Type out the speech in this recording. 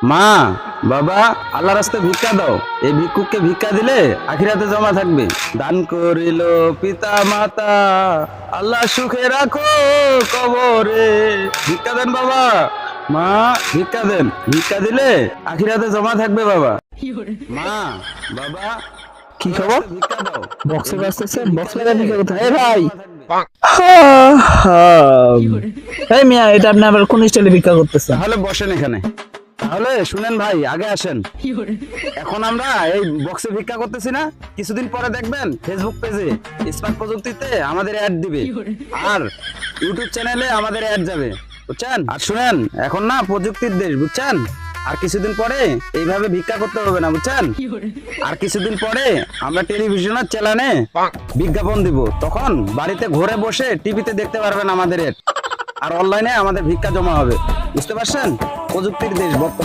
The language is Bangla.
মা, বাবা, আল্লাহ রাস্তায় ভিক্ষা দাও। এই ভিক্ষুককে ভিক্ষা দিলে আখিরাতে জমা থাকবে। দান করিল পিতা মাতা, আল্লাহ সুখে রাখো কবরে। ভিক্ষা দেন বাবা, মা, ভিক্ষা দেন। ভিক্ষা দিলে আখিরাতে জমা থাকবে বাবা। মা, বাবা, কি আল্লাহ খবর? রাস্তায় ভিক্ষা দাও। বক্সে এই বাজতেছে, ভিক্ষুককে বক্স ভিক্ষা লাগা দিলে ভিক্ষা কোথায়? এ আখিরাতে ভাই, জমা থাকবে। এই মিয়া, এটা আপনি আবার কোন স্টাইলে ভিক্ষা করতেছেন? তাহলে বসেন এখানে। তাহলে শুনেন ভাই, আগে আসেন। এখন আমরা এই বক্সে ভিক্ষা করতেছি না, কিছুদিন পরে দেখবেন ফেসবুক পেজে স্মার্ট প্রযুক্তিতে আমাদের অ্যাড দিবে, আর ইউটিউব চ্যানেলে আমাদের অ্যাড যাবে, বুঝছেন? আর শুনেন, এখন না প্রযুক্তির দেশ, বুঝছেন? আর কিছুদিন পরে এইভাবে ভিক্ষা করতে হবে না, বুঝছেন? আর কিছুদিন পরে আমরা টেলিভিশনের চ্যানেলে বিজ্ঞাপন দিব, তখন বাড়িতে ঘরে বসে টিভিতে দেখতে পারবেন আমাদের অ্যাড। আর অনলাইনে আমাদের ভিক্ষা জমা হবে, বুঝতে পারছেন? প্রযুক্তির দেশ বর্তমান।